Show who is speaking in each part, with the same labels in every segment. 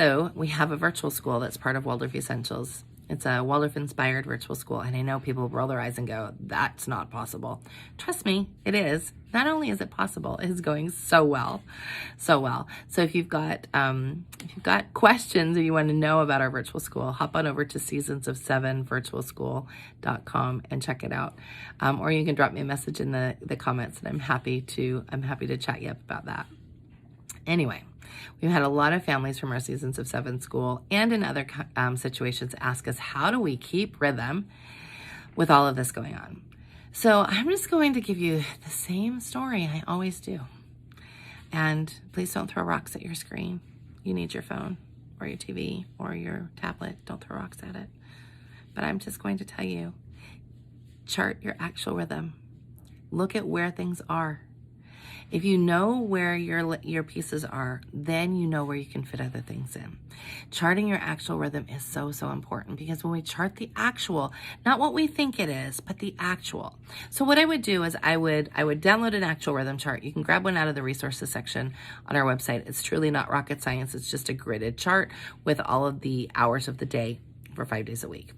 Speaker 1: Also, we have a virtual school that's part of Waldorf Essentials. It's a Waldorf-inspired virtual school, and I know people roll their eyes and go, that's not possible. Trust me, it is. Not only is it possible, it is going so well, so well. So if you've got questions or you want to know about our virtual school, hop on over to seasons7virtualschool.com and check it out. Or you can drop me a message in the comments, and I'm happy to chat you up about that. Anyway, we've had a lot of families from our Seasons of 7 school and in other situations ask us, how do we keep rhythm with all of this going on? So I'm just going to give you the same story I always do. And please don't throw rocks at your screen. You need your phone or your TV or your tablet. Don't throw rocks at it. But I'm just going to tell you, chart your actual rhythm. Look at where things are. If you know where your pieces are, then you know where you can fit other things in. Charting your actual rhythm is so, so important, because when we chart the actual, not what we think it is, but the actual. So what I would do is I would download an actual rhythm chart. You can grab one out of the resources section on our website. It's truly not rocket science. It's just a gridded chart with all of the hours of the day for 5 days a week.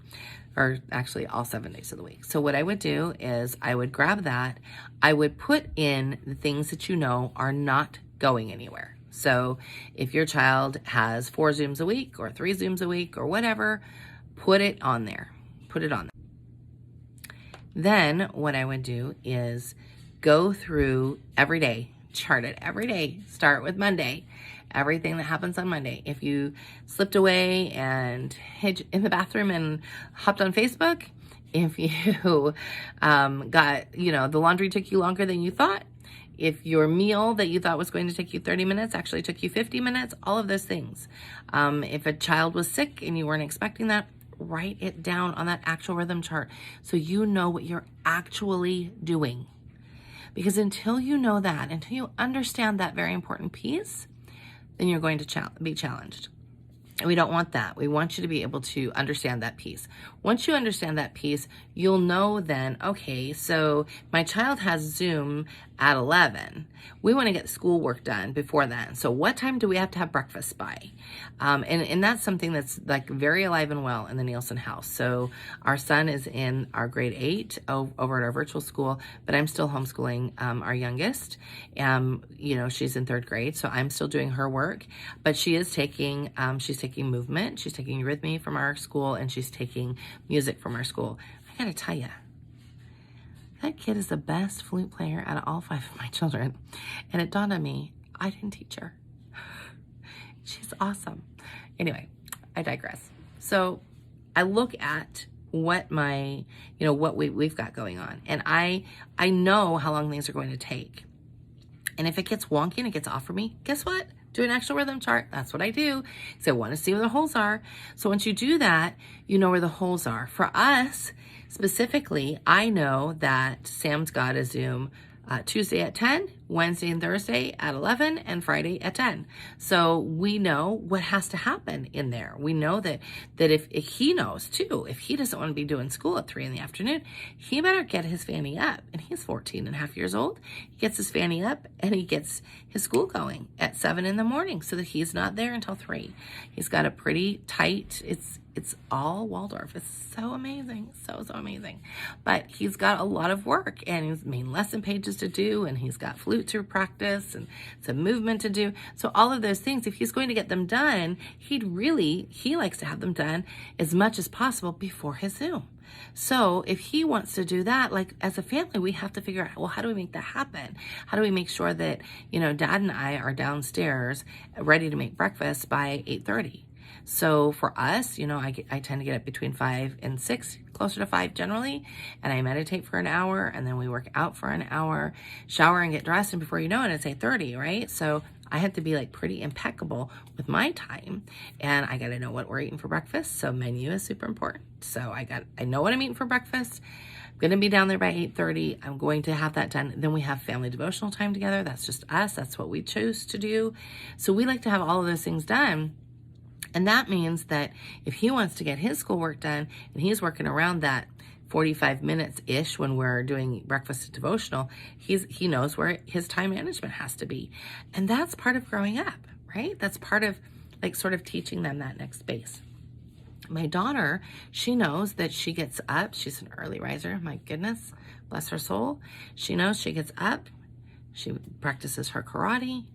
Speaker 1: Or actually all 7 days of the week. So what I would do is I would grab that, I would put in the things that you know are not going anywhere. So if your child has 4 Zooms a week or 3 Zooms a week or whatever, put it on there. Put it on there. Then what I would do is go through every day, chart it every day, start with Monday. Everything that happens on Monday. If you slipped away and hid in the bathroom and hopped on Facebook, if you got, the laundry took you longer than you thought, if your meal that you thought was going to take you 30 minutes actually took you 50 minutes, all of those things. If a child was sick and you weren't expecting that, write it down on that actual rhythm chart so you know what you're actually doing. Because until you know that, until you understand that very important piece, then you're going to be challenged. And we don't want that. We want you to be able to understand that piece. Once you understand that piece, you'll know then, okay, so my child has Zoom at 11. We want to get schoolwork done before then. So what time do we have to have breakfast by? And that's something that's like very alive and well in the Nielsen house. So our son is in our grade 8 over at our virtual school, but I'm still homeschooling our youngest. She's in 3rd grade, so I'm still doing her work, but she is taking movement, she's taking rhythmy from our school, and she's taking music from our school. I gotta tell you, that kid is the best flute player out of all 5 of my children. And it dawned on me, I didn't teach her. She's awesome. Anyway, I digress. So I look at what we've got going on. And I know how long things are going to take. And if it gets wonky and it gets off for me, guess what? Do an actual rhythm chart. That's what I do. So I want to see where the holes are. So once you do that, you know where the holes are. For us, specifically, I know that Sam's got a Zoom Tuesday at 10, Wednesday and Thursday at 11, and Friday at 10. So we know what has to happen in there. We know that if he knows too, if he doesn't want to be doing school at 3 in the afternoon, he better get his fanny up. And he's 14 and a half years old. He gets his fanny up and he gets his school going at 7 in the morning so that he's not there until 3. He's got a pretty tight, it's all Waldorf. It's so amazing, so amazing. But he's got a lot of work, and he's main lesson pages to do, and he's got flute to practice, and some movement to do. So all of those things, if he's going to get them done, he likes to have them done as much as possible before his Zoom. So if he wants to do that, like as a family, we have to figure out, well, how do we make that happen? How do we make sure that, Dad and I are downstairs ready to make breakfast by 8:30? So for us, I tend to get up between 5 and 6, closer to 5 generally, and I meditate for an hour, and then we work out for an hour, shower and get dressed, and before you know it, it's 8:30, right? So I have to be like pretty impeccable with my time, and I got to know what we're eating for breakfast. So menu is super important. So I know what I'm eating for breakfast. I'm going to be down there by 8:30. I'm going to have that done. Then we have family devotional time together. That's just us. That's what we chose to do. So we like to have all of those things done. And that means that if he wants to get his schoolwork done and he's working around that 45 minutes-ish when we're doing breakfast and devotional, he knows where his time management has to be. And that's part of growing up, right? That's part of like sort of teaching them that next space. My daughter, she knows that she gets up. She's an early riser. My goodness, bless her soul. She knows she gets up. She practices her karate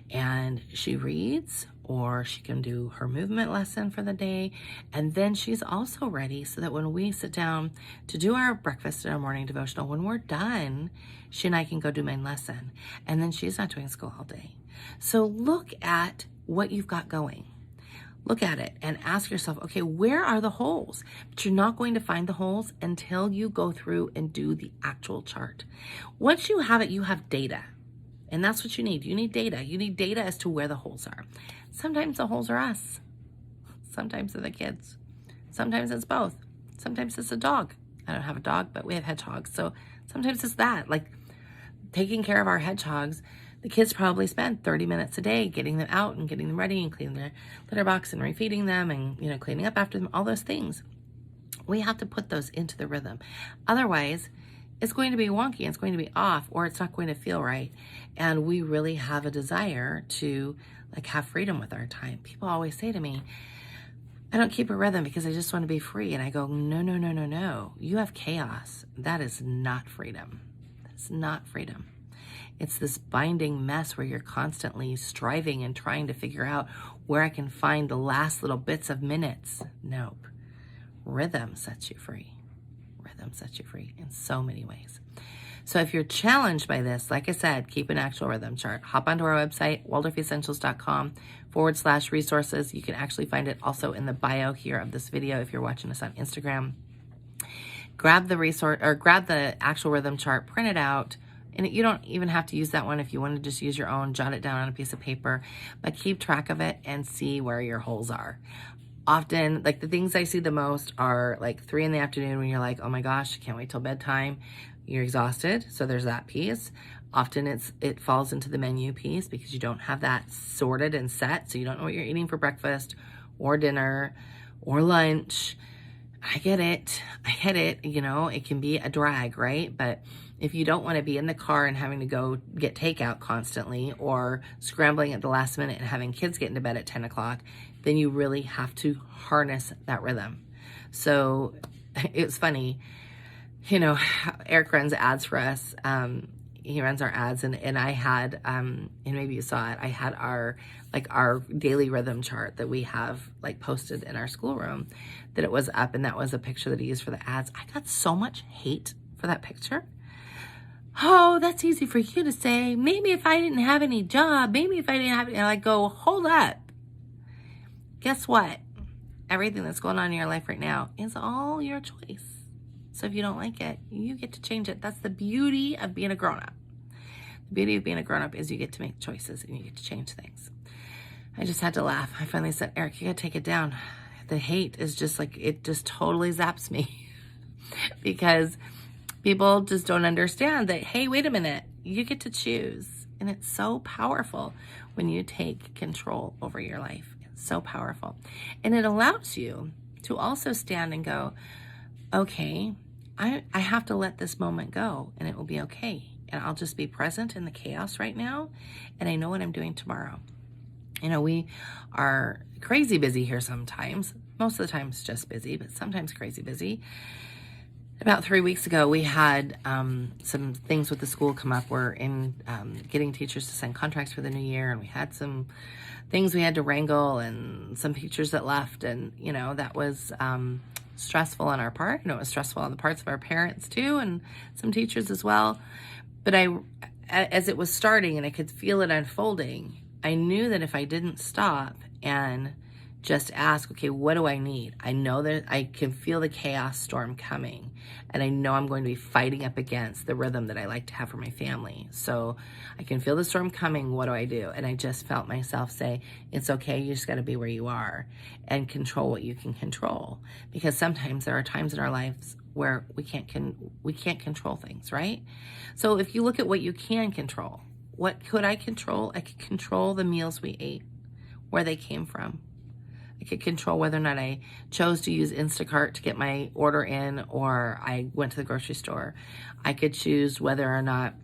Speaker 1: and she reads, or she can do her movement lesson for the day. And then she's also ready so that when we sit down to do our breakfast and our morning devotional, when we're done, she and I can go do main lesson. And then she's not doing school all day. So look at what you've got going. Look at it and ask yourself, okay, where are the holes? But you're not going to find the holes until you go through and do the actual chart. Once you have it, you have data. And that's what you need. You need data. You need data as to where the holes are. Sometimes the holes are us. Sometimes they're the kids. Sometimes it's both. Sometimes it's a dog. I don't have a dog, but we have hedgehogs. So sometimes it's that. Like taking care of our hedgehogs, the kids probably spend 30 minutes a day getting them out and getting them ready and cleaning their litter box and refeeding them and, cleaning up after them, all those things. We have to put those into the rhythm. Otherwise, it's going to be wonky, it's going to be off, or it's not going to feel right. And we really have a desire to have freedom with our time. People always say to me, I don't keep a rhythm because I just want to be free. And I go, no, no, no, no, no. You have chaos. That is not freedom. That's not freedom. It's this binding mess where you're constantly striving and trying to figure out where I can find the last little bits of minutes. Nope. Rhythm sets you free. Rhythm sets you free in so many ways. So if you're challenged by this, like I said, keep an actual rhythm chart. Hop onto our website, waldorfessentials.com/resources. You can actually find it also in the bio here of this video if you're watching us on Instagram. Grab the resource or grab the actual rhythm chart, print it out. And you don't even have to use that one if you want to just use your own, jot it down on a piece of paper, but keep track of it and see where your holes are. Often, the things I see the most are 3 in the afternoon when you're like, oh my gosh, I can't wait till bedtime. You're exhausted, so there's that piece. Often it falls into the menu piece because you don't have that sorted and set, so you don't know what you're eating for breakfast or dinner or lunch. I get it. It can be a drag, right? But if you don't want to be in the car and having to go get takeout constantly or scrambling at the last minute and having kids get into bed at 10 o'clock, then you really have to harness that rhythm. So it's funny, Eric runs ads for us. He runs our ads and I had, and maybe you saw it, I had our daily rhythm chart that we have posted in our schoolroom, that it was up, and that was a picture that he used for the ads. I got so much hate for that picture. Oh, that's easy for you to say. Maybe if I didn't have any job, maybe if I didn't have, and I go, hold up. Guess what? Everything that's going on in your life right now is all your choice. So if you don't like it, you get to change it. That's the beauty of being a grown-up. The beauty of being a grown-up is you get to make choices and you get to change things. I just had to laugh. I finally said, Eric, you gotta take it down. The hate is just it just totally zaps me because people just don't understand that, hey, wait a minute, you get to choose. And it's so powerful when you take control over your life. It's so powerful. And it allows you to also stand and go, okay, I have to let this moment go and it will be okay. And I'll just be present in the chaos right now. And I know what I'm doing tomorrow. We are crazy busy here sometimes. Most of the time it's just busy, but sometimes crazy busy. About 3 weeks ago, we had some things with the school come up. We're in getting teachers to sign contracts for the new year, and we had some things we had to wrangle and some teachers that left, and that was stressful on our part. It was stressful on the parts of our parents too, and some teachers as well. But as it was starting and I could feel it unfolding, I knew that if I didn't stop and just ask, okay, what do I need? I know that I can feel the chaos storm coming, and I know I'm going to be fighting up against the rhythm that I like to have for my family. So I can feel the storm coming. What do I do? And I just felt myself say, it's okay. You just got to be where you are and control what you can control. Because sometimes there are times in our lives where we can't control things, right? So if you look at what you can control, what could I control? I could control the meals we ate, where they came from. I could control whether or not I chose to use Instacart to get my order in, or I went to the grocery store. I could choose whether or not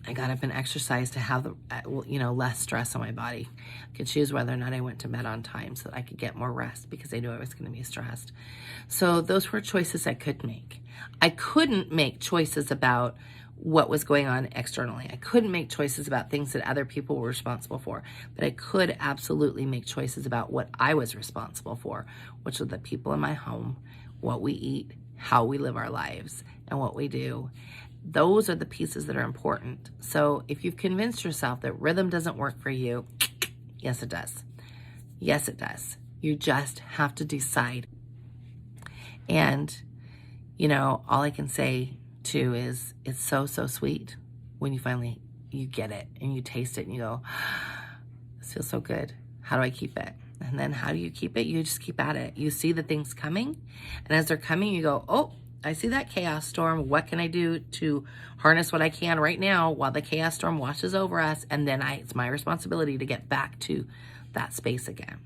Speaker 1: I got up and exercised to have less stress on my body. I could choose whether or not I went to bed on time so that I could get more rest because I knew I was going to be stressed. So those were choices I could make. I couldn't make choices about what was going on externally. I couldn't make choices about things that other people were responsible for, but I could absolutely make choices about what I was responsible for, which are the people in my home, what we eat, how we live our lives, and what we do. Those are the pieces that are important. So if you've convinced yourself that rhythm doesn't work for you, yes, it does. Yes, it does. You just have to decide. And, all I can say too is it's so, so sweet when you get it and you taste it and you go, this feels so good. How do I keep it? And then how do you keep it? You just keep at it. You see the things coming, and as they're coming, you go, oh, I see that chaos storm. What can I do to harness what I can right now while the chaos storm washes over us? And then it's my responsibility to get back to that space again,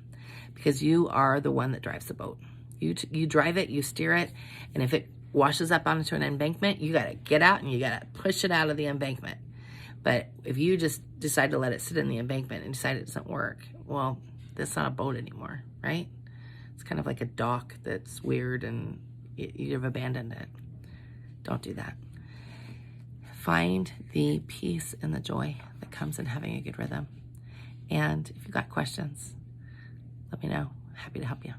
Speaker 1: because you are the one that drives the boat. You drive it, you steer it, and if it washes up onto an embankment, you got to get out and you got to push it out of the embankment. But if you just decide to let it sit in the embankment and decide it doesn't work, well, that's not a boat anymore, right? It's kind of like a dock that's weird and you've abandoned it. Don't do that. Find the peace and the joy that comes in having a good rhythm. And if you've got questions, let me know. Happy to help you.